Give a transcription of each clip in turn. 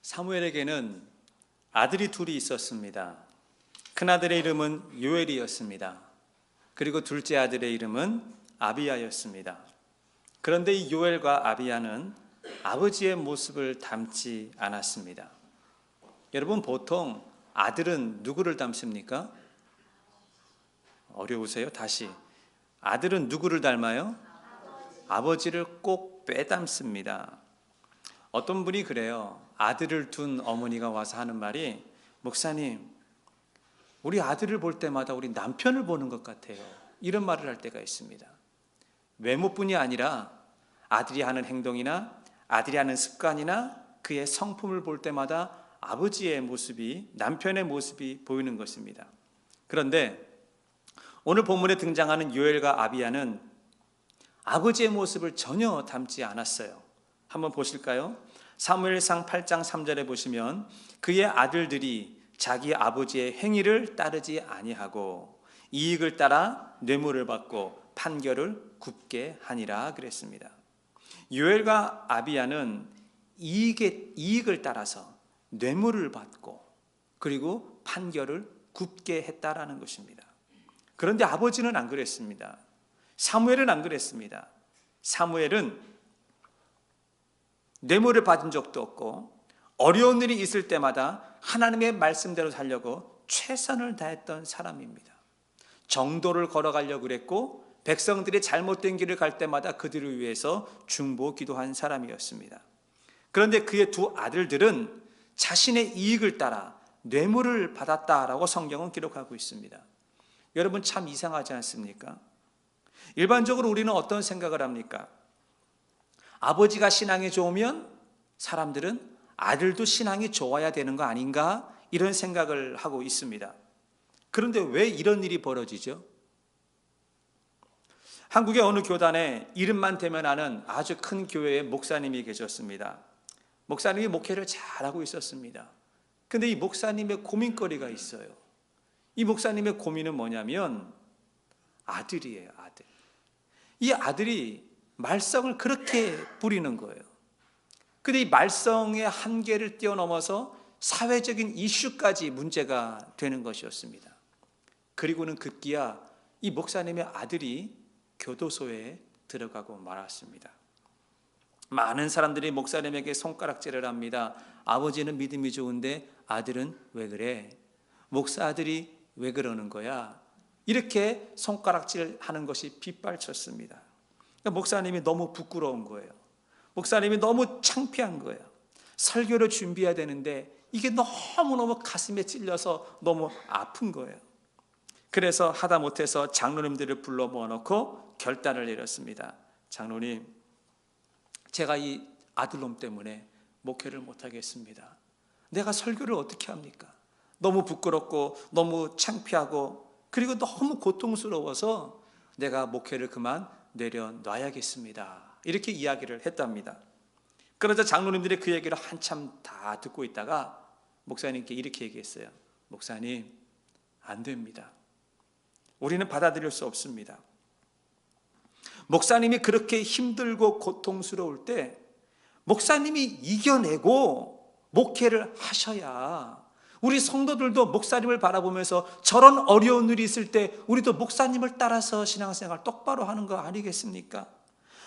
사무엘에게는 아들이 둘이 있었습니다. 큰아들의 이름은 요엘이었습니다. 그리고 둘째 아들의 이름은 아비야였습니다. 그런데 이 요엘과 아비야는 아버지의 모습을 닮지 않았습니다. 여러분, 보통 아들은 누구를 닮습니까? 어려우세요? 다시. 아들은 누구를 닮아요? 아버지를 꼭 빼닮습니다. 어떤 분이 그래요. 아들을 둔 어머니가 와서 하는 말이, 목사님, 우리 아들을 볼 때마다 우리 남편을 보는 것 같아요. 이런 말을 할 때가 있습니다. 외모뿐이 아니라 아들이 하는 행동이나 아들이 하는 습관이나 그의 성품을 볼 때마다 아버지의 모습이, 남편의 모습이 보이는 것입니다. 그런데 오늘 본문에 등장하는 요엘과 아비야는 아버지의 모습을 전혀 닮지 않았어요. 한번 보실까요? 사무엘상 8장 3절에 보시면 그의 아들들이 자기 아버지의 행위를 따르지 아니하고 이익을 따라 뇌물을 받고 판결을 굽게 하니라 그랬습니다. 요엘과 아비야는 이익을 따라서 뇌물을 받고 그리고 판결을 굽게 했다라는 것입니다. 그런데 아버지는 안 그랬습니다. 사무엘은 안 그랬습니다. 사무엘은 뇌물을 받은 적도 없고 어려운 일이 있을 때마다 하나님의 말씀대로 살려고 최선을 다했던 사람입니다. 정도를 걸어가려고 그랬고 백성들이 잘못된 길을 갈 때마다 그들을 위해서 중보 기도한 사람이었습니다. 그런데 그의 두 아들들은 자신의 이익을 따라 뇌물을 받았다라고 성경은 기록하고 있습니다. 여러분, 참 이상하지 않습니까? 일반적으로 우리는 어떤 생각을 합니까? 아버지가 신앙이 좋으면 사람들은 아들도 신앙이 좋아야 되는 거 아닌가? 이런 생각을 하고 있습니다. 그런데 왜 이런 일이 벌어지죠? 한국의 어느 교단에 이름만 대면 아는 아주 큰 교회의 목사님이 계셨습니다. 목사님이 목회를 잘하고 있었습니다. 근데 이 목사님의 고민거리가 있어요. 이 목사님의 고민은 뭐냐면 아들이에요, 아들. 이 아들이 말썽을 그렇게 부리는 거예요. 근데 이 말썽의 한계를 뛰어넘어서 사회적인 이슈까지 문제가 되는 것이었습니다. 그리고는 급기야 이 목사님의 아들이 교도소에 들어가고 말았습니다. 많은 사람들이 목사님에게 손가락질을 합니다. 아버지는 믿음이 좋은데 아들은 왜 그래? 목사 아들이 왜 그러는 거야? 이렇게 손가락질하는 것이 빗발쳤습니다. 목사님이 너무 부끄러운 거예요. 목사님이 너무 창피한 거예요. 설교를 준비해야 되는데 이게 너무너무 가슴에 찔려서 너무 아픈 거예요. 그래서 하다못해서 장로님들을 불러 모아놓고 결단을 내렸습니다. 장로님, 제가 이 아들놈 때문에 목회를 못하겠습니다. 내가 설교를 어떻게 합니까? 너무 부끄럽고 너무 창피하고 그리고 너무 고통스러워서 내가 목회를 그만 내려놔야겠습니다. 이렇게 이야기를 했답니다. 그러자 장로님들이 그 얘기를 한참 다 듣고 있다가 목사님께 이렇게 얘기했어요. 목사님, 안 됩니다. 우리는 받아들일 수 없습니다. 목사님이 그렇게 힘들고 고통스러울 때 목사님이 이겨내고 목회를 하셔야 우리 성도들도 목사님을 바라보면서 저런 어려운 일이 있을 때 우리도 목사님을 따라서 신앙생활 똑바로 하는 거 아니겠습니까?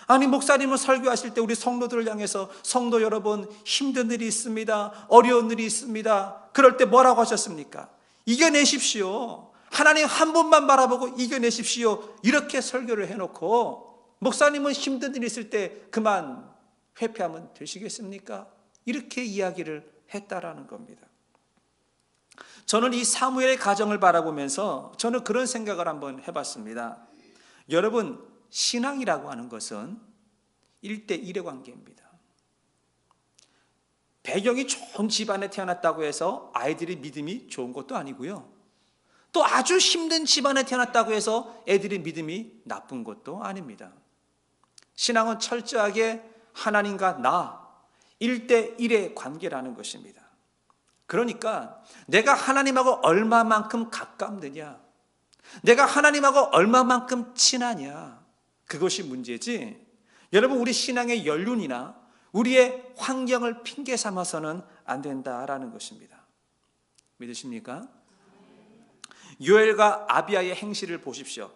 아니, 목사님은 설교하실 때 우리 성도들을 향해서 성도 여러분, 힘든 일이 있습니다. 어려운 일이 있습니다. 그럴 때 뭐라고 하셨습니까? 이겨내십시오. 하나님 한 분만 바라보고 이겨내십시오. 이렇게 설교를 해놓고 목사님은 힘든 일이 있을 때 그만 회피하면 되시겠습니까? 이렇게 이야기를 했다라는 겁니다. 저는 이 사무엘의 가정을 바라보면서 저는 그런 생각을 한번 해봤습니다. 여러분, 신앙이라고 하는 것은 1대1의 관계입니다. 배경이 좋은 집안에 태어났다고 해서 아이들이 믿음이 좋은 것도 아니고요. 또 아주 힘든 집안에 태어났다고 해서 애들의 믿음이 나쁜 것도 아닙니다. 신앙은 철저하게 하나님과 나 1대1의 관계라는 것입니다. 그러니까 내가 하나님하고 얼마만큼 가깝느냐, 내가 하나님하고 얼마만큼 친하냐, 그것이 문제지. 여러분, 우리 신앙의 연륜이나 우리의 환경을 핑계 삼아서는 안 된다라는 것입니다. 믿으십니까? 요엘과 아비야의 행실을 보십시오.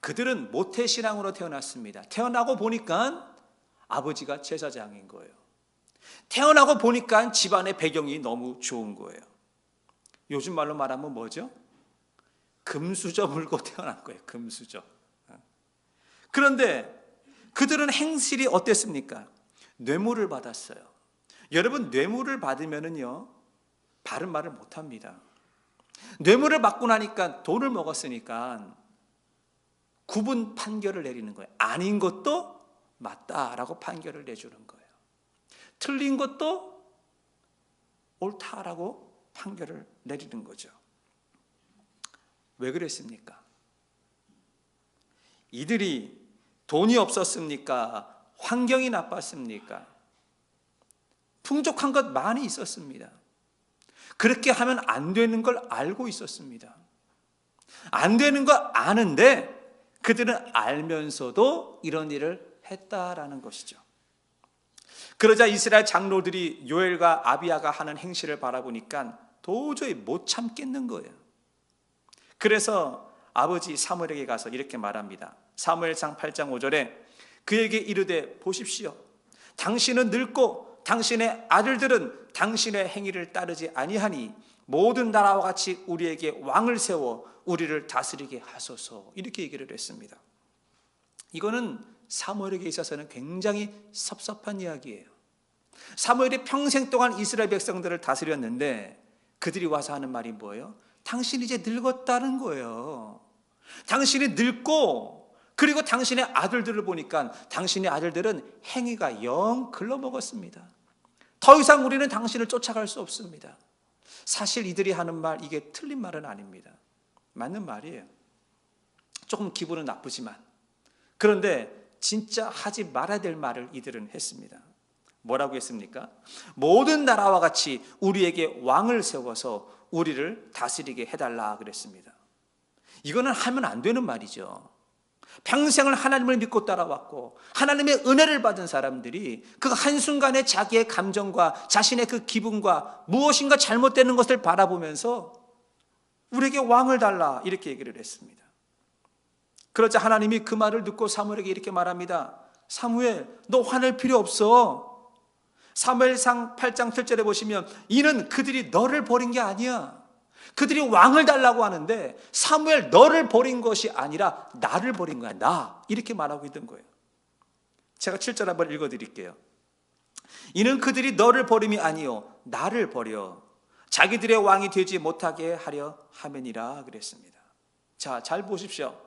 그들은 모태신앙으로 태어났습니다. 태어나고 보니까 아버지가 제사장인 거예요. 태어나고 보니까 집안의 배경이 너무 좋은 거예요. 요즘 말로 말하면 뭐죠? 금수저 물고 태어난 거예요. 금수저. 그런데 그들은 행실이 어땠습니까? 뇌물을 받았어요. 여러분, 뇌물을 받으면은요, 바른 말을 못 합니다. 뇌물을 받고 나니까, 돈을 먹었으니까 구분 판결을 내리는 거예요. 아닌 것도 맞다라고 판결을 내주는 거예요. 틀린 것도 옳다라고 판결을 내리는 거죠. 왜 그랬습니까? 이들이 돈이 없었습니까? 환경이 나빴습니까? 풍족한 것 많이 있었습니다. 그렇게 하면 안 되는 걸 알고 있었습니다. 안 되는 거 아는데 그들은 알면서도 이런 일을 했다라는 것이죠. 그러자 이스라엘 장로들이 요엘과 아비야가 하는 행실을 바라보니까 도저히 못 참겠는 거예요. 그래서 아버지 사무엘에게 가서 이렇게 말합니다. 사무엘상 8장 5절에 그에게 이르되 보십시오. 당신은 늙고 당신의 아들들은 당신의 행위를 따르지 아니하니 모든 나라와 같이 우리에게 왕을 세워 우리를 다스리게 하소서. 이렇게 얘기를 했습니다. 이거는 사무엘에게 있어서는 굉장히 섭섭한 이야기예요. 사무엘이 평생 동안 이스라엘 백성들을 다스렸는데 그들이 와서 하는 말이 뭐예요? 당신이 이제 늙었다는 거예요. 당신이 늙고 그리고 당신의 아들들을 보니까 당신의 아들들은 행위가 영 글러먹었습니다. 더 이상 우리는 당신을 쫓아갈 수 없습니다. 사실 이들이 하는 말, 이게 틀린 말은 아닙니다. 맞는 말이에요. 조금 기분은 나쁘지만. 그런데 진짜 하지 말아야 될 말을 이들은 했습니다. 뭐라고 했습니까? 모든 나라와 같이 우리에게 왕을 세워서 우리를 다스리게 해달라 그랬습니다. 이거는 하면 안 되는 말이죠. 평생을 하나님을 믿고 따라왔고 하나님의 은혜를 받은 사람들이 그 한순간에 자기의 감정과 자신의 그 기분과 무엇인가 잘못되는 것을 바라보면서 우리에게 왕을 달라 이렇게 얘기를 했습니다. 그러자 하나님이 그 말을 듣고 사무엘에게 이렇게 말합니다. 사무엘, 너 화낼 필요 없어. 사무엘상 8장 7절에 보시면 이는 그들이 너를 버린 게 아니야. 그들이 왕을 달라고 하는데 사무엘 너를 버린 것이 아니라 나를 버린 거야. 나. 이렇게 말하고 있던 거예요. 제가 7절 한번 읽어드릴게요. 이는 그들이 너를 버림이 아니요 나를 버려 자기들의 왕이 되지 못하게 하려 함이니라 그랬습니다. 자, 잘 보십시오.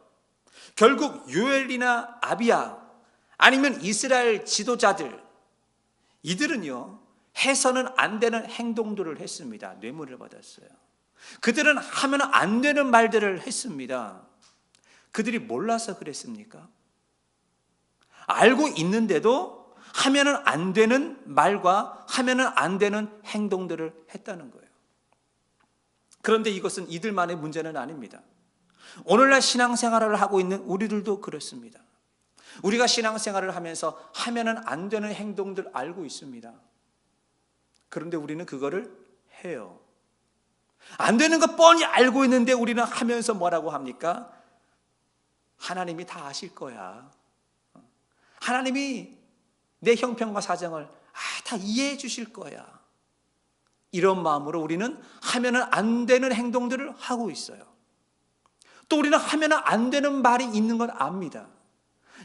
결국 요엘이나 아비야 아니면 이스라엘 지도자들 이들은요 해서는 안 되는 행동들을 했습니다. 뇌물을 받았어요. 그들은 하면 안 되는 말들을 했습니다. 그들이 몰라서 그랬습니까? 알고 있는데도 하면은 안 되는 말과 하면은 안 되는 행동들을 했다는 거예요. 그런데 이것은 이들만의 문제는 아닙니다. 오늘날 신앙생활을 하고 있는 우리들도 그렇습니다. 우리가 신앙생활을 하면서 하면은 안 되는 행동들 알고 있습니다. 그런데 우리는 그거를 해요. 안 되는 거 뻔히 알고 있는데 우리는 하면서 뭐라고 합니까? 하나님이 다 아실 거야. 하나님이 내 형편과 사정을 다 이해해 주실 거야. 이런 마음으로 우리는 하면은 안 되는 행동들을 하고 있어요. 또 우리는 하면은 안 되는 말이 있는 걸 압니다.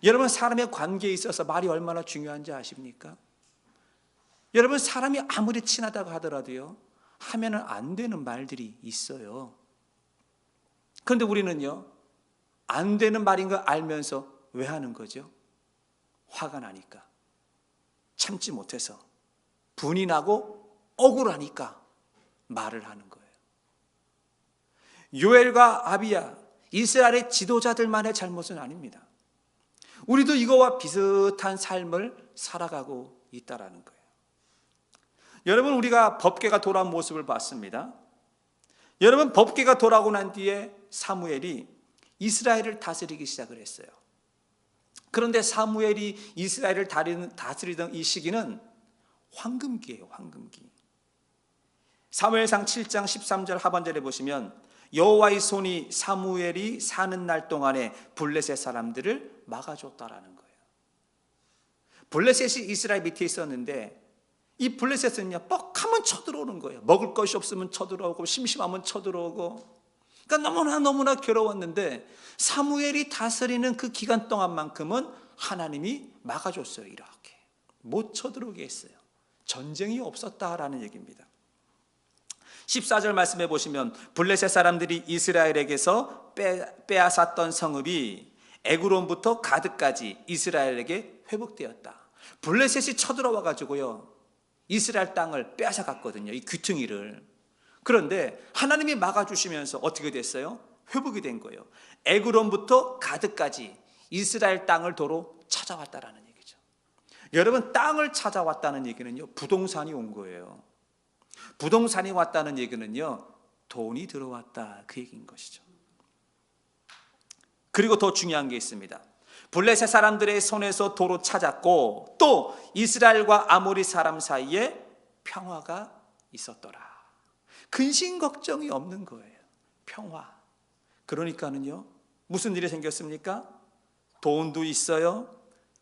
여러분, 사람의 관계에 있어서 말이 얼마나 중요한지 아십니까? 여러분, 사람이 아무리 친하다고 하더라도요 하면은 안 되는 말들이 있어요. 그런데 우리는요 안 되는 말인 걸 알면서 왜 하는 거죠? 화가 나니까, 참지 못해서, 분이 나고 억울하니까 말을 하는 거예요. 요엘과 아비야, 이스라엘의 지도자들만의 잘못은 아닙니다. 우리도 이거와 비슷한 삶을 살아가고 있다라는 거예요. 여러분, 우리가 법궤가 돌아온 모습을 봤습니다. 여러분, 법궤가 돌아오고 난 뒤에 사무엘이 이스라엘을 다스리기 시작을 했어요. 그런데 사무엘이 이스라엘을 다스리던 이 시기는 황금기예요. 황금기. 사무엘상 7장 13절 하반절에 보시면 여호와의 손이 사무엘이 사는 날 동안에 블레셋 사람들을 막아줬다라는 거예요. 블레셋이 이스라엘 밑에 있었는데 이 블레셋은요, 뻑하면 쳐들어오는 거예요. 먹을 것이 없으면 쳐들어오고 심심하면 쳐들어오고. 그러니까 너무나 괴로웠는데 사무엘이 다스리는 그 기간 동안만큼은 하나님이 막아줬어요. 이렇게 못 쳐들어오게 했어요. 전쟁이 없었다라는 얘기입니다. 14절 말씀해 보시면 블레셋 사람들이 이스라엘에게서 빼앗았던 성읍이 에그론부터 가드까지 이스라엘에게 회복되었다. 블레셋이 쳐들어와 가지고요, 이스라엘 땅을 빼앗아 갔거든요. 이 귀퉁이를. 그런데 하나님이 막아주시면서 어떻게 됐어요? 회복이 된 거예요. 에그론부터 가드까지 이스라엘 땅을 도로 찾아왔다라는 얘기죠. 여러분, 땅을 찾아왔다는 얘기는요, 부동산이 온 거예요. 부동산이 왔다는 얘기는요, 돈이 들어왔다, 그 얘기인 것이죠. 그리고 더 중요한 게 있습니다. 블레셋 사람들의 손에서 도로 찾았고 또 이스라엘과 아모리 사람 사이에 평화가 있었더라. 근심 걱정이 없는 거예요. 평화. 그러니까는요, 무슨 일이 생겼습니까? 돈도 있어요.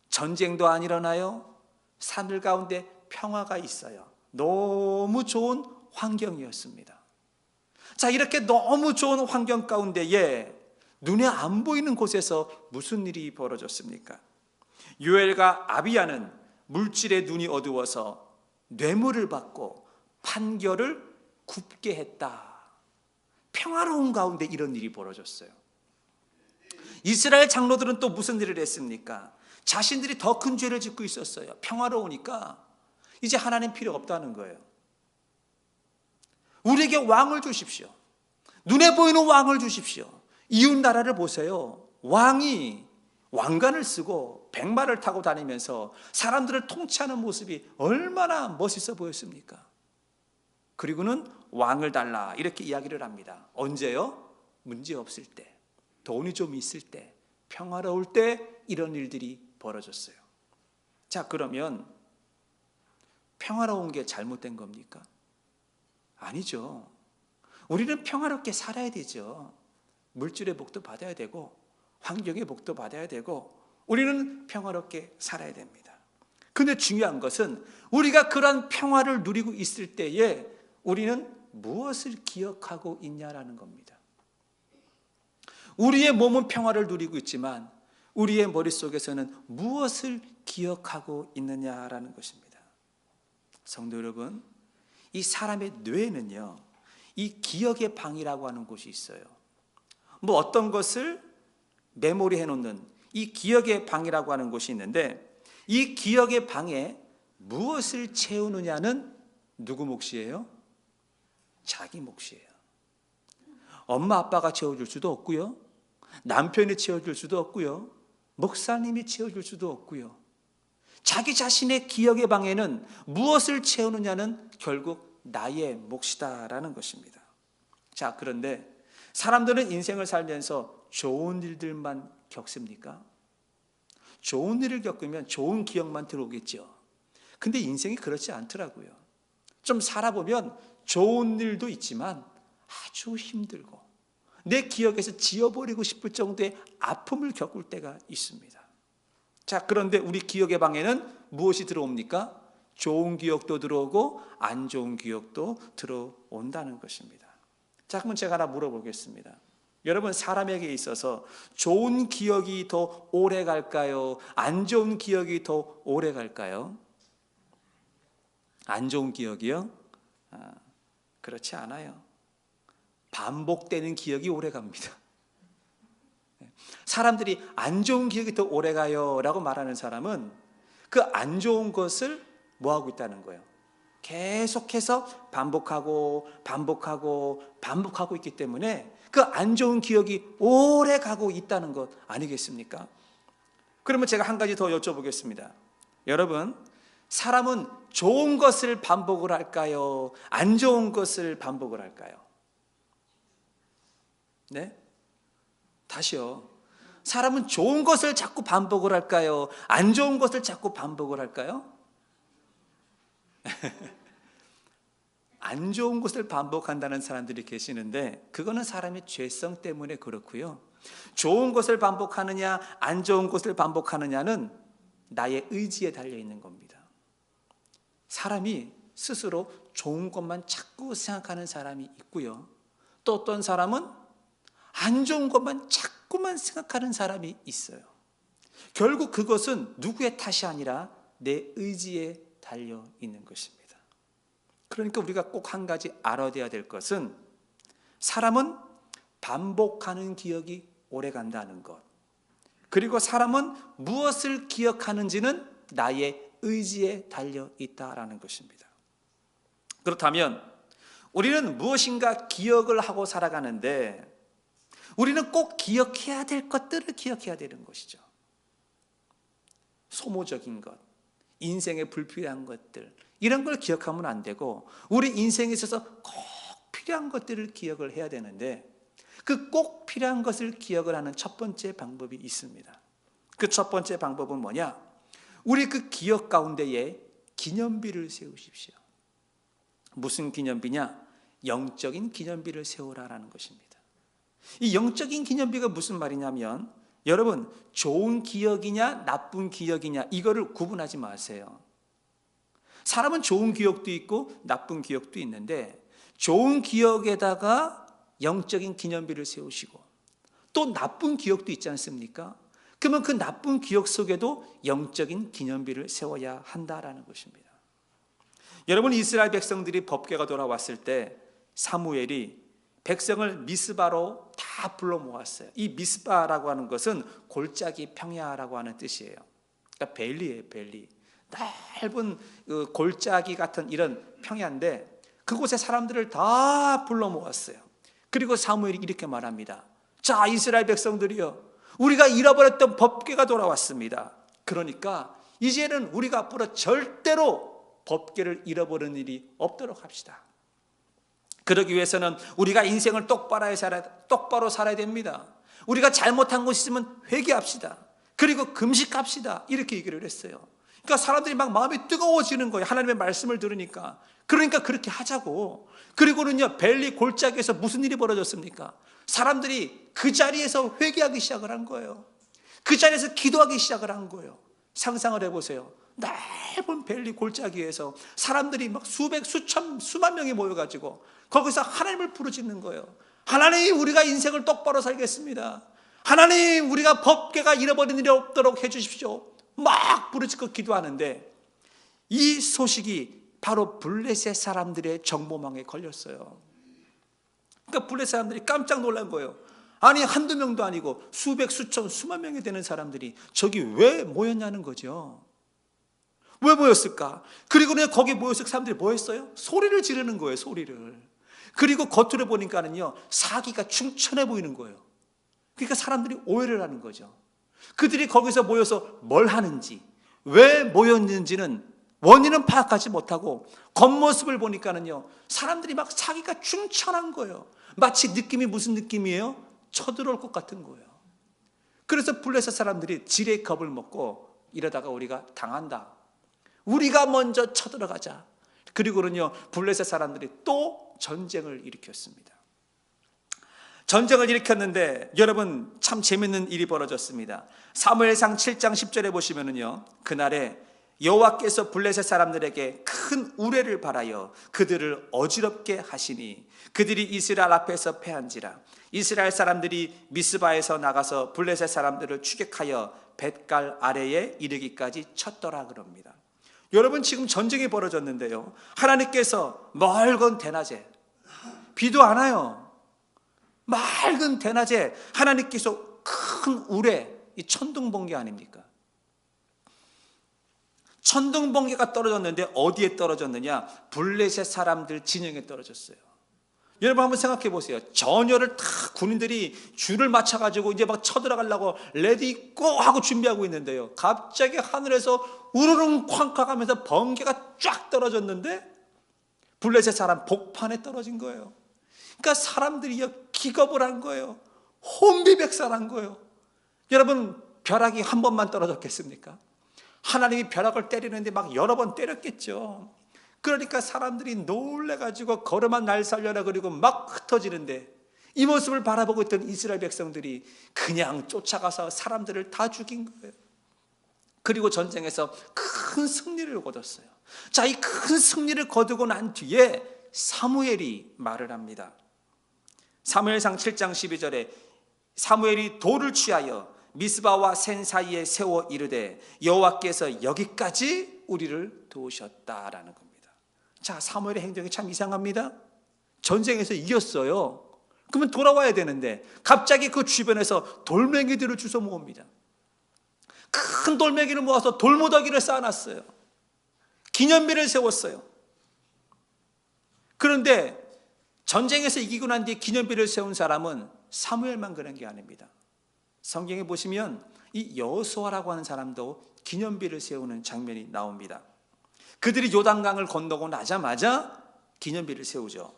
전쟁도 안 일어나요. 산들 가운데 평화가 있어요. 너무 좋은 환경이었습니다. 자, 이렇게 너무 좋은 환경 가운데에 눈에 안 보이는 곳에서 무슨 일이 벌어졌습니까? 요엘과 아비야는 물질의 눈이 어두워서 뇌물을 받고 판결을 굽게 했다. 평화로운 가운데 이런 일이 벌어졌어요. 이스라엘 장로들은 또 무슨 일을 했습니까? 자신들이 더 큰 죄를 짓고 있었어요. 평화로우니까 이제 하나님 필요 없다는 거예요. 우리에게 왕을 주십시오. 눈에 보이는 왕을 주십시오. 이웃 나라를 보세요. 왕이 왕관을 쓰고 백마를 타고 다니면서 사람들을 통치하는 모습이 얼마나 멋있어 보였습니까? 그리고는 왕을 달라 이렇게 이야기를 합니다. 언제요? 문제 없을 때, 돈이 좀 있을 때, 평화로울 때 이런 일들이 벌어졌어요. 자, 그러면 평화로운 게 잘못된 겁니까? 아니죠. 우리는 평화롭게 살아야 되죠. 물질의 복도 받아야 되고 환경의 복도 받아야 되고 우리는 평화롭게 살아야 됩니다. 그런데 중요한 것은 우리가 그런 평화를 누리고 있을 때에 우리는 무엇을 기억하고 있냐라는 겁니다. 우리의 몸은 평화를 누리고 있지만 우리의 머릿속에서는 무엇을 기억하고 있느냐라는 것입니다. 성도 여러분, 이 사람의 뇌에는요, 이 기억의 방이라고 하는 곳이 있어요. 뭐 어떤 것을 메모리 해놓는 이 기억의 방이라고 하는 곳이 있는데 이 기억의 방에 무엇을 채우느냐는 누구 몫이에요? 자기 몫이에요. 엄마 아빠가 채워줄 수도 없고요, 남편이 채워줄 수도 없고요, 목사님이 채워줄 수도 없고요. 자기 자신의 기억의 방에는 무엇을 채우느냐는 결국 나의 몫이다라는 것입니다. 자, 그런데 사람들은 인생을 살면서 좋은 일들만 겪습니까? 좋은 일을 겪으면 좋은 기억만 들어오겠죠. 근데 인생이 그렇지 않더라고요. 좀 살아보면 좋은 일도 있지만 아주 힘들고 내 기억에서 지워버리고 싶을 정도의 아픔을 겪을 때가 있습니다. 자, 그런데 우리 기억의 방에는 무엇이 들어옵니까? 좋은 기억도 들어오고 안 좋은 기억도 들어온다는 것입니다. 자, 그러면 제가 하나 물어보겠습니다. 여러분, 사람에게 있어서 좋은 기억이 더 오래 갈까요? 안 좋은 기억이 더 오래 갈까요? 안 좋은 기억이요? 그렇지 않아요. 반복되는 기억이 오래 갑니다. 사람들이 안 좋은 기억이 더 오래 가요 라고 말하는 사람은 그 안 좋은 것을 뭐하고 있다는 거예요? 계속해서 반복하고 있기 때문에 그 안 좋은 기억이 오래 가고 있다는 것 아니겠습니까? 그러면 제가 한 가지 더 여쭤보겠습니다. 여러분, 사람은 좋은 것을 반복을 할까요? 안 좋은 것을 반복을 할까요? 네? 다시요. 사람은 좋은 것을 자꾸 반복을 할까요? 안 좋은 것을 자꾸 반복을 할까요? 안 좋은 것을 반복한다는 사람들이 계시는데 그거는 사람의 죄성 때문에 그렇고요. 좋은 것을 반복하느냐 안 좋은 것을 반복하느냐는 나의 의지에 달려 있는 겁니다. 사람이 스스로 좋은 것만 자꾸 생각하는 사람이 있고요. 또 어떤 사람은 안 좋은 것만 자꾸만 생각하는 사람이 있어요. 결국 그것은 누구의 탓이 아니라 내 의지에 달려 있는 것입니다. 그러니까 우리가 꼭 한 가지 알아둬야 될 것은 사람은 반복하는 기억이 오래 간다는 것, 그리고 사람은 무엇을 기억하는지는 나의 의지에 달려 있다라는 것입니다. 그렇다면 우리는 무엇인가 기억을 하고 살아가는데 우리는 꼭 기억해야 될 것들을 기억해야 되는 것이죠. 소모적인 것, 인생에 불필요한 것들, 이런 걸 기억하면 안 되고 우리 인생에 있어서 꼭 필요한 것들을 기억을 해야 되는데 그 꼭 필요한 것을 기억을 하는 첫 번째 방법이 있습니다. 그 첫 번째 방법은 뭐냐? 우리 그 기억 가운데에 기념비를 세우십시오. 무슨 기념비냐? 영적인 기념비를 세우라라는 것입니다. 이 영적인 기념비가 무슨 말이냐면 여러분, 좋은 기억이냐 나쁜 기억이냐 이거를 구분하지 마세요. 사람은 좋은 기억도 있고 나쁜 기억도 있는데 좋은 기억에다가 영적인 기념비를 세우시고 또 나쁜 기억도 있지 않습니까? 그러면 그 나쁜 기억 속에도 영적인 기념비를 세워야 한다라는 것입니다. 여러분, 이스라엘 백성들이 법궤가 돌아왔을 때 사무엘이 백성을 미스바로 다 불러 모았어요. 이 미스바라고 하는 것은 골짜기 평야라고 하는 뜻이에요. 그러니까 벨리예요, 벨리. 넓은 그 골짜기 같은 이런 평야인데 그곳에 사람들을 다 불러 모았어요. 그리고 사무엘이 이렇게 말합니다. 자, 이스라엘 백성들이여, 우리가 잃어버렸던 법궤가 돌아왔습니다. 그러니까 이제는 우리가 앞으로 절대로 법궤를 잃어버리는 일이 없도록 합시다. 그러기 위해서는 우리가 인생을 똑바로 살아야 됩니다. 우리가 잘못한 것이 있으면 회개합시다. 그리고 금식합시다. 이렇게 얘기를 했어요. 그러니까 사람들이 막 마음이 뜨거워지는 거예요. 하나님의 말씀을 들으니까. 그러니까 그렇게 하자고. 그리고는요, 벨리 골짜기에서 무슨 일이 벌어졌습니까? 사람들이 그 자리에서 회개하기 시작을 한 거예요. 그 자리에서 기도하기 시작을 한 거예요. 상상을 해보세요. 넓은 벨리 골짜기에서 사람들이 막 수만 명이 모여가지고 거기서 하나님을 부르짖는 거예요. 하나님, 우리가 인생을 똑바로 살겠습니다. 하나님, 우리가 법궤가 잃어버린 일이 없도록 해주십시오. 막 부르짖고 기도하는데 이 소식이 바로 블레셋 사람들의 정보망에 걸렸어요. 그러니까 블레셋 사람들이 깜짝 놀란 거예요. 아니, 한두 명도 아니고 수만 명이 되는 사람들이 저기 왜 모였냐는 거죠. 왜 모였을까? 그리고 거기 모였을 사람들이 뭐 했어요? 소리를 지르는 거예요, 소리를. 그리고 겉으로 보니까는요, 사기가 충천해 보이는 거예요. 그러니까 사람들이 오해를 하는 거죠. 그들이 거기서 모여서 뭘 하는지, 왜 모였는지는 원인은 파악하지 못하고 겉모습을 보니까는요, 사람들이 막 사기가 충천한 거예요. 마치 느낌이 무슨 느낌이에요? 쳐들어올 것 같은 거예요. 그래서 블레셋 사람들이 지레 겁을 먹고 이러다가 우리가 당한다. 우리가 먼저 쳐들어가자. 그리고는요, 블레셋 사람들이 또 전쟁을 일으켰습니다. 전쟁을 일으켰는데 여러분, 참 재밌는 일이 벌어졌습니다. 사무엘상 7장 10절에 보시면은요, 그날에 여호와께서 블레셋 사람들에게 큰 우레를 발하여 그들을 어지럽게 하시니 그들이 이스라엘 앞에서 패한지라. 이스라엘 사람들이 미스바에서 나가서 블레셋 사람들을 추격하여 벳갈 아래에 이르기까지 쳤더라 그럽니다. 여러분, 지금 전쟁이 벌어졌는데요, 하나님께서 멀건 대낮에, 비도 안 와요. 맑은 대낮에 하나님께서 큰 우레, 이 천둥번개 아닙니까? 천둥번개가 떨어졌는데 어디에 떨어졌느냐? 블레셋 사람들 진영에 떨어졌어요. 여러분, 한번 생각해 보세요. 전열을 다 군인들이 줄을 맞춰가지고 이제 막 쳐들어가려고 레디 고 하고 준비하고 있는데요, 갑자기 하늘에서 우르릉 쾅쾅 하면서 번개가 쫙 떨어졌는데 블레셋 사람 복판에 떨어진 거예요. 그러니까 사람들이 기겁을 한 거예요. 혼비백산한 거예요. 여러분, 벼락이 한 번만 떨어졌겠습니까? 하나님이 벼락을 때리는데 막 여러 번 때렸겠죠. 그러니까 사람들이 놀래가지고 걸음만 날 살려라 그리고 막 흩어지는데, 이 모습을 바라보고 있던 이스라엘 백성들이 그냥 쫓아가서 사람들을 다 죽인 거예요. 그리고 전쟁에서 큰 승리를 거뒀어요. 자, 이 큰 승리를 거두고 난 뒤에 사무엘이 말을 합니다. 사무엘상 7장 12절에 사무엘이 돌을 취하여 미스바와 센 사이에 세워 이르되 여호와께서 여기까지 우리를 도우셨다라는 겁니다. 자, 사무엘의 행동이 참 이상합니다. 전쟁에서 이겼어요. 그러면 돌아와야 되는데 갑자기 그 주변에서 돌멩이들을 주워 모읍니다. 큰 돌멩이를 모아서 돌무더기를 쌓아놨어요. 기념비를 세웠어요. 그런데 전쟁에서 이기고 난 뒤에 기념비를 세운 사람은 사무엘만 그런 게 아닙니다. 성경에 보시면 이 여호수아라고 하는 사람도 기념비를 세우는 장면이 나옵니다. 그들이 요단강을 건너고 나자마자 기념비를 세우죠.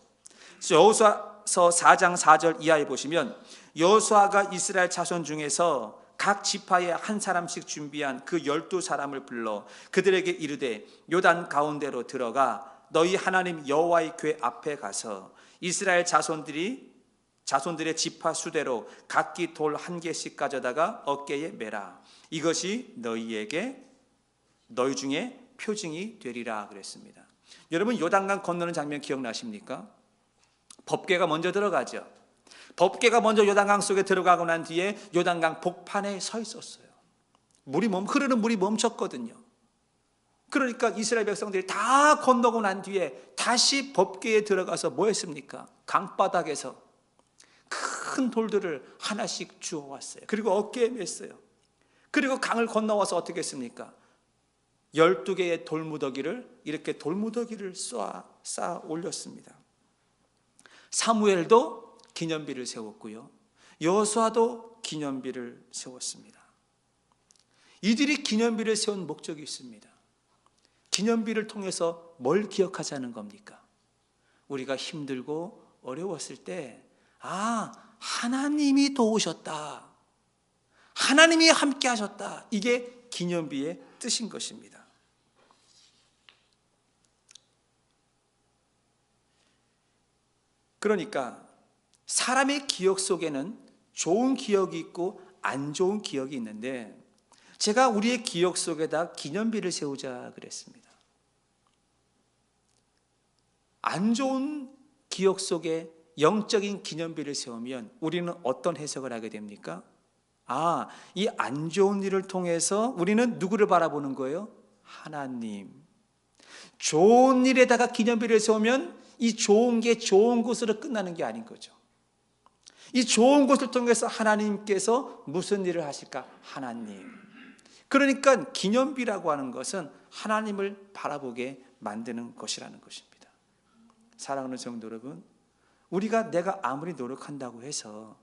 여호수아서 4장 4절 이하에 보시면 여호수아가 이스라엘 자손 중에서 각 지파에 한 사람씩 준비한 그 12사람을 불러 그들에게 이르되 요단 가운데로 들어가 너희 하나님 여호와의 궤 앞에 가서 이스라엘 자손들의 지파 수대로 각기 돌 한 개씩 가져다가 어깨에 매라. 이것이 너희 중에 표징이 되리라 그랬습니다. 여러분, 요단강 건너는 장면 기억나십니까? 법궤가 먼저 들어가죠. 법궤가 먼저 요단강 속에 들어가고 난 뒤에 요단강 복판에 서 있었어요. 흐르는 물이 멈췄거든요. 그러니까 이스라엘 백성들이 다 건너고 난 뒤에 다시 법궤에 들어가서 뭐 했습니까? 강바닥에서 큰 돌들을 하나씩 주워왔어요. 그리고 어깨에 맸어요. 그리고 강을 건너와서 어떻게 했습니까? 12개의 돌무더기를 이렇게 돌무더기를 쌓아 올렸습니다. 사무엘도 기념비를 세웠고요, 여호수아도 기념비를 세웠습니다. 이들이 기념비를 세운 목적이 있습니다. 기념비를 통해서 뭘 기억하자는 겁니까? 우리가 힘들고 어려웠을 때 하나님이 도우셨다, 하나님이 함께 하셨다, 이게 기념비의 뜻인 것입니다. 그러니까 사람의 기억 속에는 좋은 기억이 있고 안 좋은 기억이 있는데, 제가 우리의 기억 속에다 기념비를 세우자 그랬습니다. 안 좋은 기억 속에 영적인 기념비를 세우면 우리는 어떤 해석을 하게 됩니까? 이 안 좋은 일을 통해서 우리는 누구를 바라보는 거예요? 하나님. 좋은 일에다가 기념비를 세우면 이 좋은 게 좋은 것으로 끝나는 게 아닌 거죠. 이 좋은 것을 통해서 하나님께서 무슨 일을 하실까? 하나님. 그러니까 기념비라고 하는 것은 하나님을 바라보게 만드는 것이라는 것입니다. 사랑하는 성도 여러분, 내가 아무리 노력한다고 해서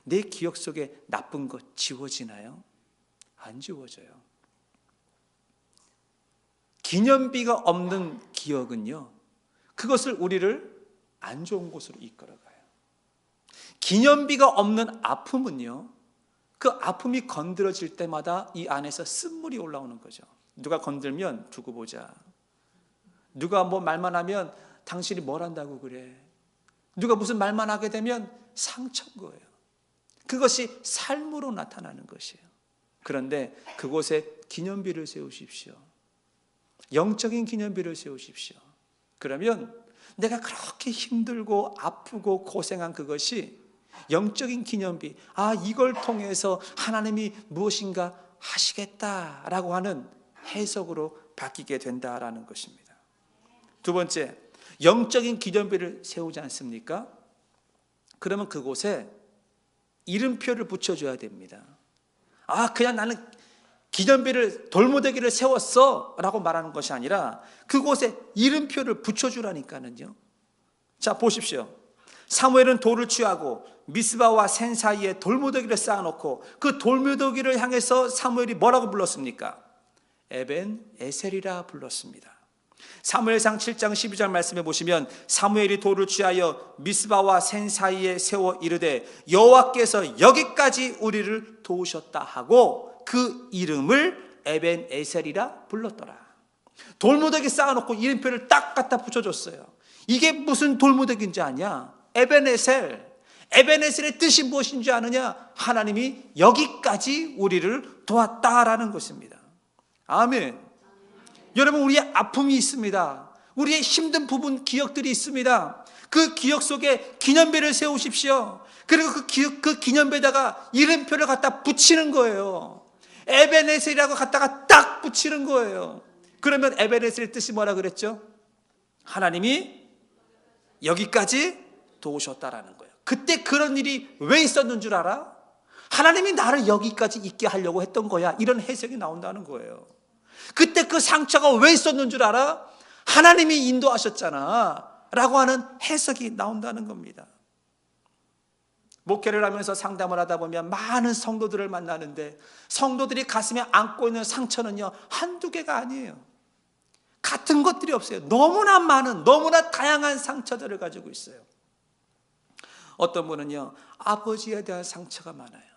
내 기억 속에 나쁜 것 지워지나요? 안 지워져요. 기념비가 없는 기억은요, 그것을 우리를 안 좋은 곳으로 이끌어가요. 기념비가 없는 아픔은요, 그 아픔이 건드려질 때마다 이 안에서 쓴물이 올라오는 거죠. 누가 건들면 두고 보자. 누가 뭐 말만 하면 당신이 뭘 한다고 그래. 누가 무슨 말만 하게 되면 상처인 거예요. 그것이 삶으로 나타나는 것이에요. 그런데 그곳에 기념비를 세우십시오. 영적인 기념비를 세우십시오. 그러면 내가 그렇게 힘들고 아프고 고생한 그것이 영적인 기념비, 이걸 통해서 하나님이 무엇인가 하시겠다라고 하는 해석으로 바뀌게 된다라는 것입니다. 두 번째, 영적인 기념비를 세우지 않습니까? 그러면 그곳에 이름표를 붙여줘야 됩니다. 그냥 나는 기념비를, 돌무더기를 세웠어 라고 말하는 것이 아니라 그곳에 이름표를 붙여주라니까는요. 자, 보십시오. 사무엘은 돌을 취하고 미스바와 센 사이에 돌무더기를 쌓아놓고 그 돌무더기를 향해서 사무엘이 뭐라고 불렀습니까? 에벤 에셀이라 불렀습니다. 사무엘상 7장 12절 말씀해 보시면 사무엘이 돌을 취하여 미스바와 센 사이에 세워 이르되 여호와께서 여기까지 우리를 도우셨다 하고 그 이름을 에벤에셀이라 불렀더라. 돌무더기 쌓아놓고 이름표를 딱 갖다 붙여줬어요. 이게 무슨 돌무더기인지 아냐? 에벤에셀. 에벤에셀의 뜻이 무엇인지 아느냐? 하나님이 여기까지 우리를 도왔다라는 것입니다. 아멘. 여러분, 우리의 아픔이 있습니다. 우리의 힘든 부분, 기억들이 있습니다. 그 기억 속에 기념비를 세우십시오. 그리고 그 기념비에다가 이름표를 갖다 붙이는 거예요. 에벤에셀이라고 갖다가 딱 붙이는 거예요. 그러면 에벤에셀의 뜻이 뭐라 그랬죠? 하나님이 여기까지 도우셨다라는 거예요. 그때 그런 일이 왜 있었는 줄 알아? 하나님이 나를 여기까지 있게 하려고 했던 거야. 이런 해석이 나온다는 거예요. 그때 그 상처가 왜 있었는 줄 알아? 하나님이 인도하셨잖아 라고 하는 해석이 나온다는 겁니다. 목회를 하면서 상담을 하다 보면 많은 성도들을 만나는데 성도들이 가슴에 안고 있는 상처는요, 한두 개가 아니에요. 같은 것들이 없어요. 너무나 많은, 너무나 다양한 상처들을 가지고 있어요. 어떤 분은요, 아버지에 대한 상처가 많아요.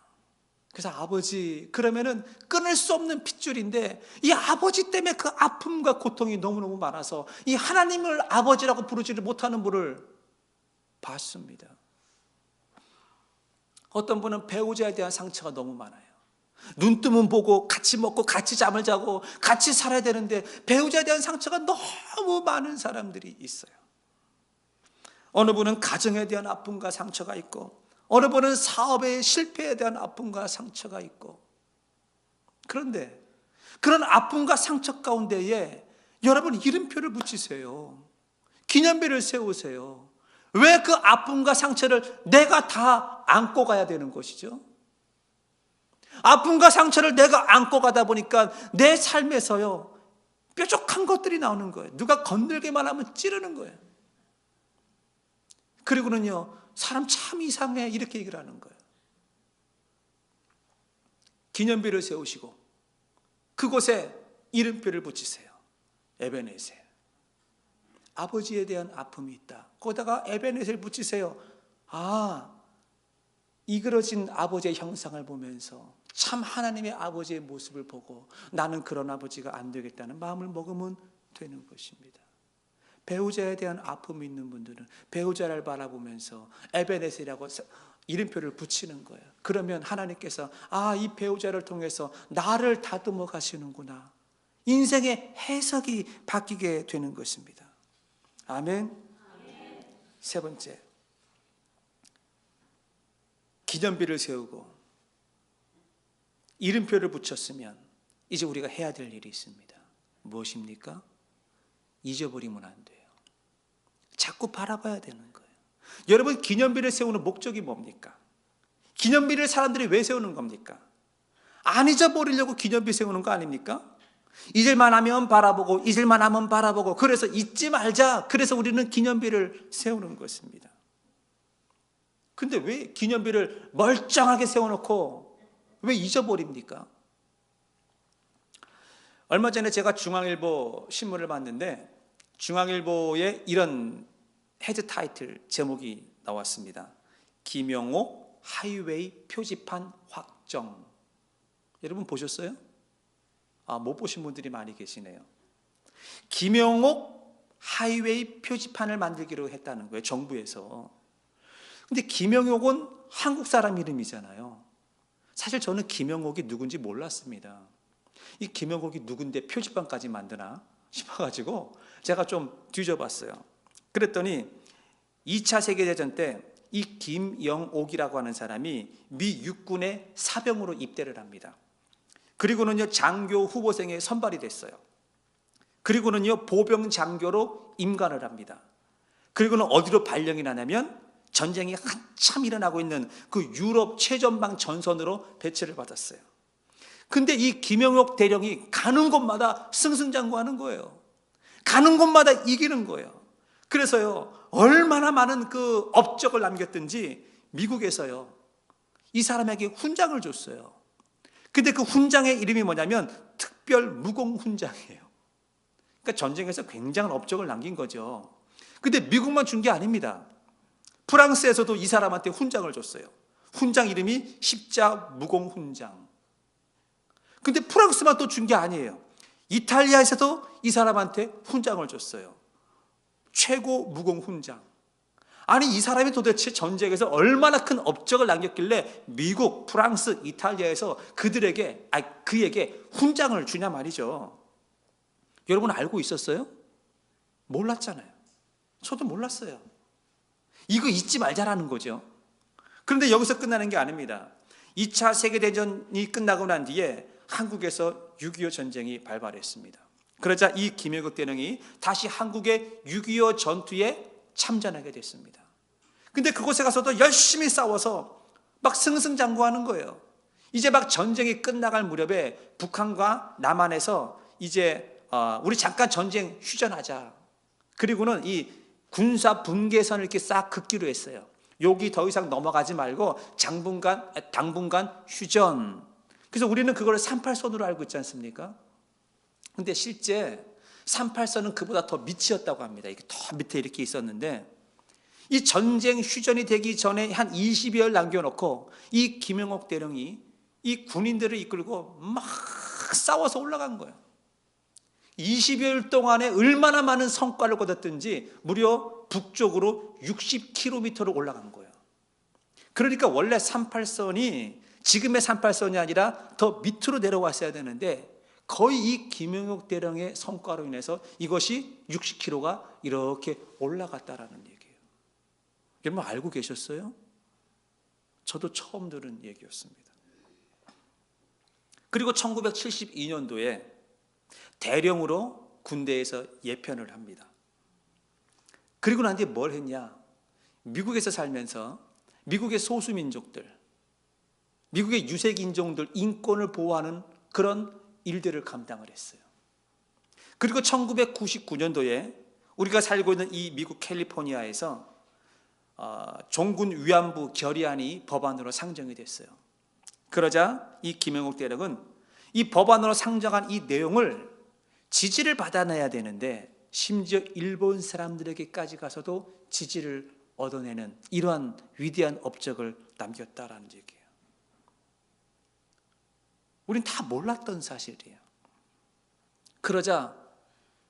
그래서 아버지, 그러면은 끊을 수 없는 핏줄인데 이 아버지 때문에 그 아픔과 고통이 너무너무 많아서 이 하나님을 아버지라고 부르지를 못하는 분을 봤습니다. 어떤 분은 배우자에 대한 상처가 너무 많아요. 눈 뜨면 보고 같이 먹고 같이 잠을 자고 같이 살아야 되는데 배우자에 대한 상처가 너무 많은 사람들이 있어요. 어느 분은 가정에 대한 아픔과 상처가 있고, 어느 분은 사업의 실패에 대한 아픔과 상처가 있고. 그런데 그런 아픔과 상처 가운데에 여러분 이름표를 붙이세요. 기념비를 세우세요. 왜 그 아픔과 상처를 내가 다 안고 가야 되는 것이죠? 아픔과 상처를 내가 안고 가다 보니까 내 삶에서요, 뾰족한 것들이 나오는 거예요. 누가 건들기만 하면 찌르는 거예요. 그리고는요, 사람 참 이상해 이렇게 얘기를 하는 거예요. 기념비를 세우시고 그곳에 이름표를 붙이세요. 에벤에셀. 아버지에 대한 아픔이 있다. 거기다가 에벤에셀 붙이세요. 아, 이그러진 아버지의 형상을 보면서 참 하나님의 아버지의 모습을 보고 나는 그런 아버지가 안 되겠다는 마음을 먹으면 되는 것입니다. 배우자에 대한 아픔이 있는 분들은 배우자를 바라보면서 에벤에셀이라고 이름표를 붙이는 거예요. 그러면 하나님께서 아, 이 배우자를 통해서 나를 다듬어 가시는구나. 인생의 해석이 바뀌게 되는 것입니다. 아멘. 세 번째, 기념비를 세우고 이름표를 붙였으면 이제 우리가 해야 될 일이 있습니다. 무엇입니까? 잊어버리면 안 돼요. 자꾸 바라봐야 되는 거예요. 여러분, 기념비를 세우는 목적이 뭡니까? 기념비를 사람들이 왜 세우는 겁니까? 안 잊어버리려고 기념비 세우는 거 아닙니까? 잊을만 하면 바라보고 잊을만 하면 바라보고, 그래서 잊지 말자. 그래서 우리는 기념비를 세우는 것입니다. 근데 왜 기념비를 멀쩡하게 세워놓고 왜 잊어버립니까? 얼마 전에 제가 중앙일보 신문을 봤는데 중앙일보에 이런 헤드 타이틀 제목이 나왔습니다. 김영옥 하이웨이 표지판 확정. 여러분 보셨어요? 아, 못 보신 분들이 많이 계시네요. 김영옥 하이웨이 표지판을 만들기로 했다는 거예요, 정부에서. 근데 김영옥은 한국 사람 이름이잖아요. 사실 저는 김영옥이 누군지 몰랐습니다. 이 김영옥이 누군데 표지판까지 만드나 싶어가지고 제가 좀 뒤져봤어요. 그랬더니 2차 세계대전 때 이 김영옥이라고 하는 사람이 미 육군의 사병으로 입대를 합니다. 그리고는요, 장교 후보생에 선발이 됐어요. 그리고는요, 보병 장교로 임관을 합니다. 그리고는 어디로 발령이 나냐면 전쟁이 한참 일어나고 있는 그 유럽 최전방 전선으로 배치를 받았어요. 근데 이 김영옥 대령이 가는 곳마다 승승장구하는 거예요. 가는 곳마다 이기는 거예요. 그래서요, 얼마나 많은 그 업적을 남겼든지 미국에서요, 이 사람에게 훈장을 줬어요. 근데 그 훈장의 이름이 뭐냐면 특별 무공 훈장이에요. 그러니까 전쟁에서 굉장한 업적을 남긴 거죠. 근데 미국만 준 게 아닙니다. 프랑스에서도 이 사람한테 훈장을 줬어요. 훈장 이름이 십자무공훈장. 근데 프랑스만 또 준 게 아니에요. 이탈리아에서도 이 사람한테 훈장을 줬어요. 최고 무공훈장. 아니, 이 사람이 도대체 전쟁에서 얼마나 큰 업적을 남겼길래 미국, 프랑스, 이탈리아에서 그에게 훈장을 주냐 말이죠. 여러분 알고 있었어요? 몰랐잖아요. 저도 몰랐어요. 이거 잊지 말자라는 거죠. 그런데 여기서 끝나는 게 아닙니다. 2차 세계대전이 끝나고 난 뒤에 한국에서 6.25 전쟁이 발발했습니다. 그러자 이 김영국 대령이 다시 한국의 6.25 전투에 참전하게 됐습니다. 근데 그곳에 가서도 열심히 싸워서 막 승승장구하는 거예요. 이제 막 전쟁이 끝나갈 무렵에 북한과 남한에서 이제 우리 잠깐 전쟁 휴전하자. 그리고는 이 군사 분계선을 이렇게 싹 긋기로 했어요. 여기 더 이상 넘어가지 말고 당분간 휴전. 그래서 우리는 그걸 38선으로 알고 있지 않습니까? 근데 실제 38선은 그보다 더 밑이었다고 합니다. 이게 더 밑에 이렇게 있었는데, 이 전쟁 휴전이 되기 전에 한 20여일 남겨놓고 이 김영옥 대령이 이 군인들을 이끌고 막 싸워서 올라간 거예요. 20여일 동안에 얼마나 많은 성과를 거뒀든지 무려 북쪽으로 60km를 올라간 거예요. 그러니까 원래 38선이 지금의 38선이 아니라 더 밑으로 내려왔어야 되는데, 거의 이 김영옥 대령의 성과로 인해서 이것이 60km가 이렇게 올라갔다라는 얘기예요. 여러분 알고 계셨어요? 저도 처음 들은 얘기였습니다. 그리고 1972년도에 대령으로 군대에서 예편을 합니다. 그리고 난 뒤에 뭘 했냐? 미국에서 살면서 미국의 소수민족들, 미국의 유색인종들 인권을 보호하는 그런 일들을 감당을 했어요. 그리고 1999년도에 우리가 살고 있는 이 미국 캘리포니아에서 종군 위안부 결의안이 법안으로 상정이 됐어요. 그러자 이 김영옥 대령은 이 법안으로 상정한 이 내용을 지지를 받아내야 되는데, 심지어 일본 사람들에게까지 가서도 지지를 얻어내는 이러한 위대한 업적을 남겼다라는 얘기예요. 우린 다 몰랐던 사실이에요. 그러자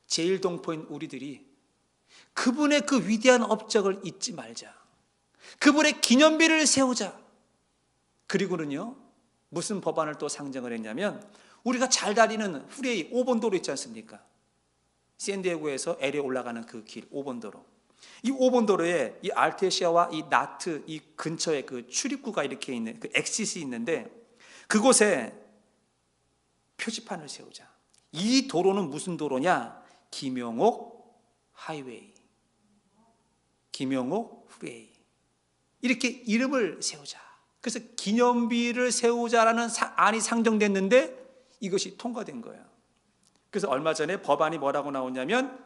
제1동포인 우리들이 그분의 그 위대한 업적을 잊지 말자. 그분의 기념비를 세우자. 그리고는요, 무슨 법안을 또 상정을 했냐면, 우리가 잘 다니는 프리웨이 5번 도로 있지 않습니까? 샌디에고에서 LA 올라가는 그 길 5번 도로. 이 5번 도로에 이 알테시아와 이 나트 이 근처에 그 출입구가 이렇게 있는 그 엑싯이 있는데, 그곳에 표지판을 세우자. 이 도로는 무슨 도로냐? 김영옥 하이웨이, 김영옥 프리웨이. 이렇게 이름을 세우자. 그래서 기념비를 세우자라는 안이 상정됐는데 이것이 통과된 거예요. 그래서 얼마 전에 법안이 뭐라고 나오냐면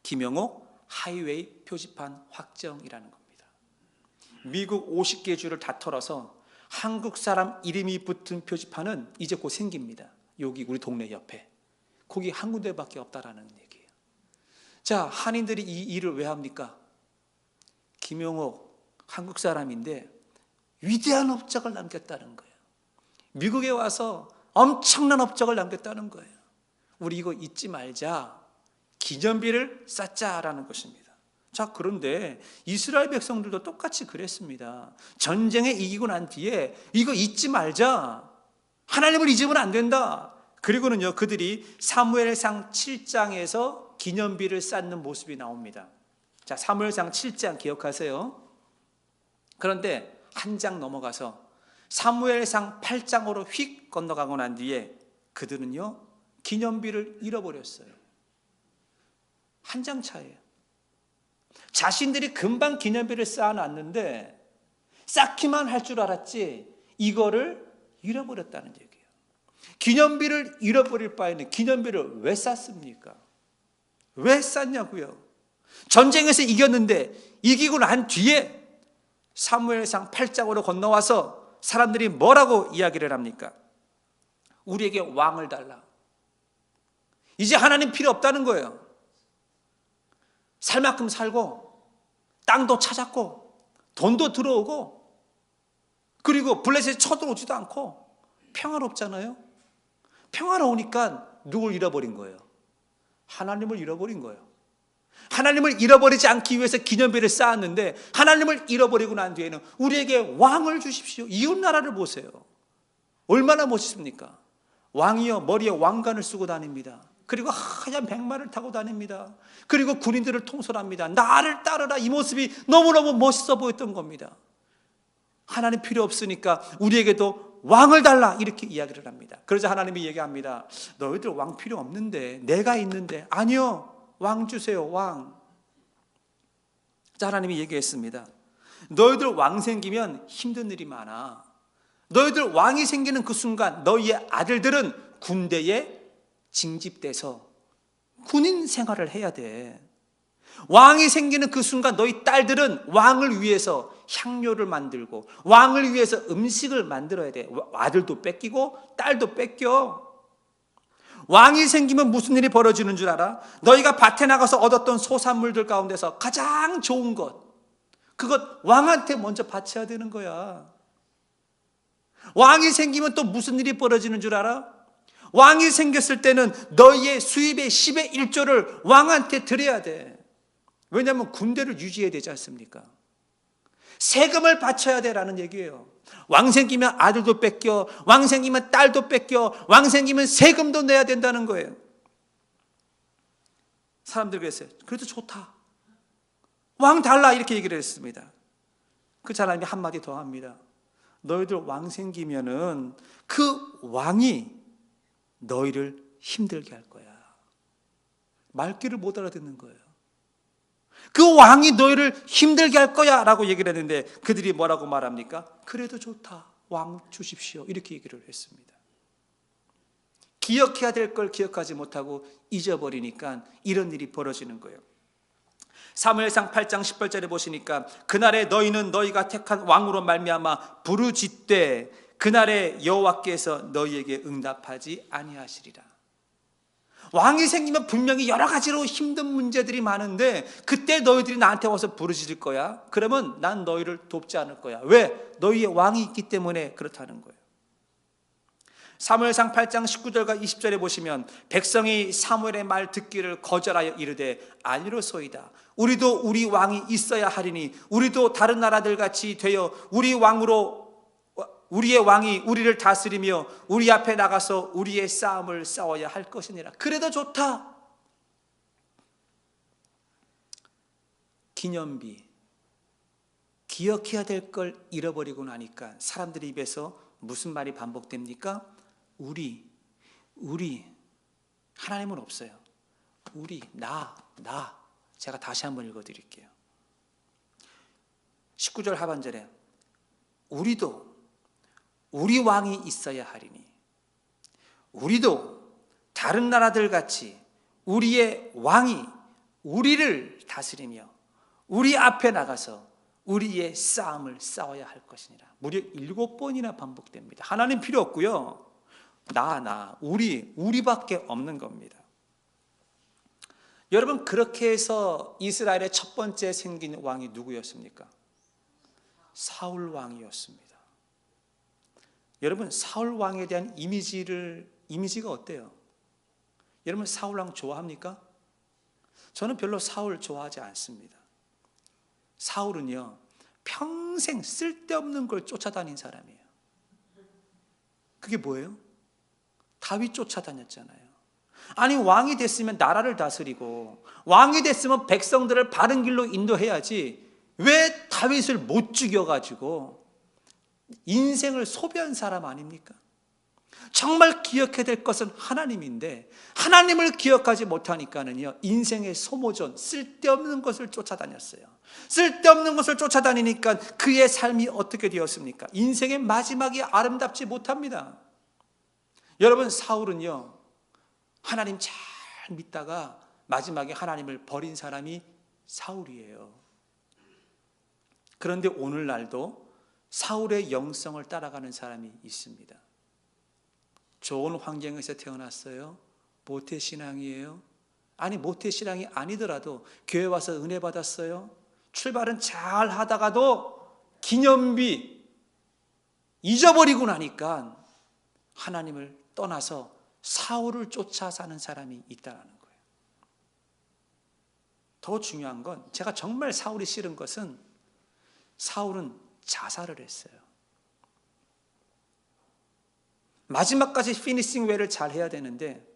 김영옥 하이웨이 표지판 확정이라는 겁니다. 미국 50개 주를 다 털어서 한국 사람 이름이 붙은 표지판은 이제 곧 생깁니다. 여기 우리 동네 옆에. 거기 한 군데밖에 없다라는 얘기예요. 자, 한인들이 이 일을 왜 합니까? 김영옥 한국 사람인데 위대한 업적을 남겼다는 거예요. 미국에 와서 엄청난 업적을 남겼다는 거예요. 우리 이거 잊지 말자. 기념비를 쌓자라는 것입니다. 자, 그런데 이스라엘 백성들도 똑같이 그랬습니다. 전쟁에 이기고 난 뒤에 이거 잊지 말자. 하나님을 잊으면 안 된다. 그리고는요, 그들이 사무엘상 7장에서 기념비를 쌓는 모습이 나옵니다. 자, 사무엘상 7장 기억하세요. 그런데 한 장 넘어가서 사무엘상 8장으로 휙 건너가고 난 뒤에 그들은요, 기념비를 잃어버렸어요. 한 장 차이에요. 자신들이 금방 기념비를 쌓아놨는데 쌓기만 할 줄 알았지 이거를 잃어버렸다는 얘기예요. 기념비를 잃어버릴 바에는 기념비를 왜 쌓습니까? 왜 쌓냐고요? 전쟁에서 이겼는데 이기고 난 뒤에 사무엘상 8장으로 건너와서 사람들이 뭐라고 이야기를 합니까? 우리에게 왕을 달라. 이제 하나님 필요 없다는 거예요. 살 만큼 살고 땅도 찾았고 돈도 들어오고 그리고 블레셋이 쳐들어오지도 않고 평화롭잖아요. 평화로우니까 누굴 잃어버린 거예요? 하나님을 잃어버린 거예요. 하나님을 잃어버리지 않기 위해서 기념비를 쌓았는데 하나님을 잃어버리고 난 뒤에는 우리에게 왕을 주십시오. 이웃나라를 보세요. 얼마나 멋있습니까? 왕이요 머리에 왕관을 쓰고 다닙니다. 그리고 하얀 백마를 타고 다닙니다. 그리고 군인들을 통솔합니다. 나를 따르라. 이 모습이 너무너무 멋있어 보였던 겁니다. 하나님 필요 없으니까 우리에게도 왕을 달라 이렇게 이야기를 합니다. 그러자 하나님이 얘기합니다. 너희들 왕 필요 없는데 내가 있는데. 아니요, 왕 주세요. 왕. 자, 하나님이 얘기했습니다. 너희들 왕 생기면 힘든 일이 많아. 너희들 왕이 생기는 그 순간 너희의 아들들은 군대에 징집돼서 군인 생활을 해야 돼. 왕이 생기는 그 순간 너희 딸들은 왕을 위해서 향료를 만들고 왕을 위해서 음식을 만들어야 돼. 아들도 뺏기고 딸도 뺏겨. 왕이 생기면 무슨 일이 벌어지는 줄 알아? 너희가 밭에 나가서 얻었던 소산물들 가운데서 가장 좋은 것, 그것 왕한테 먼저 바쳐야 되는 거야. 왕이 생기면 또 무슨 일이 벌어지는 줄 알아? 왕이 생겼을 때는 너희의 수입의 10의 1조를 왕한테 드려야 돼. 왜냐하면 군대를 유지해야 되지 않습니까? 세금을 바쳐야 되라는 얘기예요. 왕 생기면 아들도 뺏겨, 왕 생기면 딸도 뺏겨, 왕 생기면 세금도 내야 된다는 거예요. 사람들이 그랬어요. 그래도 좋다. 왕 달라 이렇게 얘기를 했습니다. 그 사람이 한마디 더 합니다. 너희들 왕 생기면은 그 왕이 너희를 힘들게 할 거야. 말귀를 못 알아듣는 거예요. 그 왕이 너희를 힘들게 할 거야 라고 얘기를 했는데 그들이 뭐라고 말합니까? 그래도 좋다. 왕 주십시오. 이렇게 얘기를 했습니다. 기억해야 될 걸 기억하지 못하고 잊어버리니까 이런 일이 벌어지는 거예요. 사무엘상 8장 10절에 보시니까 그날에 너희는 너희가 택한 왕으로 말미암아 부르짖되 그날에 여호와께서 너희에게 응답하지 아니하시리라. 왕이 생기면 분명히 여러 가지로 힘든 문제들이 많은데 그때 너희들이 나한테 와서 부르짖을 거야. 그러면 난 너희를 돕지 않을 거야. 왜? 너희의 왕이 있기 때문에 그렇다는 거예요. 사무엘상 8장 19절과 20절에 보시면 백성이 사무엘의 말 듣기를 거절하여 이르되 아니로소이다. 우리도 우리 왕이 있어야 하리니 우리도 다른 나라들 같이 되어 우리의 왕이 우리를 다스리며 우리 앞에 나가서 우리의 싸움을 싸워야 할 것이니라. 그래도 좋다. 기념비, 기억해야 될 걸 잃어버리고 나니까 사람들 입에서 무슨 말이 반복됩니까? 우리, 하나님은 없어요. 우리, 나. 제가 다시 한번 읽어드릴게요. 19절 하반절에 우리도 우리 왕이 있어야 하리니 우리도 다른 나라들 같이 우리의 왕이 우리를 다스리며 우리 앞에 나가서 우리의 싸움을 싸워야 할 것이니라. 무려 7번이나 반복됩니다. 하나님 필요 없고요. 우리밖에 없는 겁니다. 여러분, 그렇게 해서 이스라엘의 첫 번째 생긴 왕이 누구였습니까? 사울 왕이었습니다. 여러분, 사울 왕에 대한 이미지가 어때요? 여러분, 사울 왕 좋아합니까? 저는 별로 사울 좋아하지 않습니다. 사울은요, 평생 쓸데없는 걸 쫓아다닌 사람이에요. 그게 뭐예요? 다윗 쫓아다녔잖아요. 아니, 왕이 됐으면 나라를 다스리고 왕이 됐으면 백성들을 바른 길로 인도해야지 왜 다윗을 못 죽여가지고 인생을 소비한 사람 아닙니까? 정말 기억해야 될 것은 하나님인데 하나님을 기억하지 못하니까는요, 인생의 소모전, 쓸데없는 것을 쫓아다녔어요. 쓸데없는 것을 쫓아다니니까 그의 삶이 어떻게 되었습니까? 인생의 마지막이 아름답지 못합니다. 여러분, 사울은요, 하나님 잘 믿다가 마지막에 하나님을 버린 사람이 사울이에요. 그런데 오늘날도 사울의 영성을 따라가는 사람이 있습니다. 좋은 환경에서 태어났어요. 모태신앙이에요? 아니, 모태신앙이 아니더라도 교회 와서 은혜 받았어요? 출발은 잘 하다가도 기념비 잊어버리고 나니까 하나님을 떠나서 사울을 쫓아 사는 사람이 있다는 거예요. 더 중요한 건, 제가 정말 사울이 싫은 것은 사울은 자살을 했어요. 마지막까지 피니싱 웨이를 잘 해야 되는데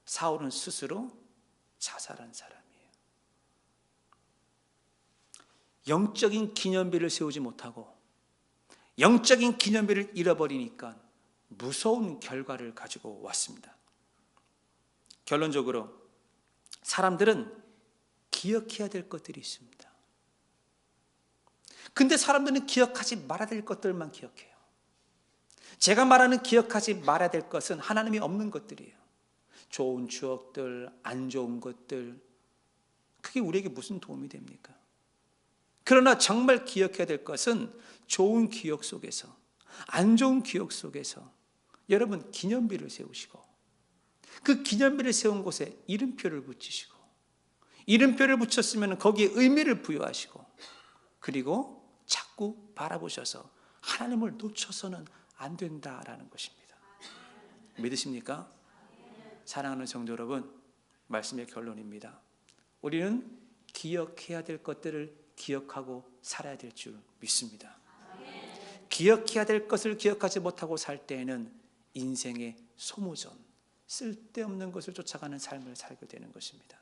사울은 스스로 자살한 사람이에요. 영적인 기념비를 세우지 못하고 영적인 기념비를 잃어버리니까 무서운 결과를 가지고 왔습니다. 결론적으로 사람들은 기억해야 될 것들이 있습니다. 근데 사람들은 기억하지 말아야 될 것들만 기억해요. 제가 말하는 기억하지 말아야 될 것은 하나님이 없는 것들이에요. 좋은 추억들, 안 좋은 것들, 그게 우리에게 무슨 도움이 됩니까? 그러나 정말 기억해야 될 것은 좋은 기억 속에서, 안 좋은 기억 속에서 여러분 기념비를 세우시고, 그 기념비를 세운 곳에 이름표를 붙이시고, 이름표를 붙였으면 거기에 의미를 부여하시고, 그리고 자꾸 바라보셔서 하나님을 놓쳐서는 안 된다라는 것입니다. 믿으십니까? 사랑하는 성도 여러분, 말씀의 결론입니다. 우리는 기억해야 될 것들을 기억하고 살아야 될 줄 믿습니다. 기억해야 될 것을 기억하지 못하고 살 때에는 인생의 소모전, 쓸데없는 것을 쫓아가는 삶을 살게 되는 것입니다.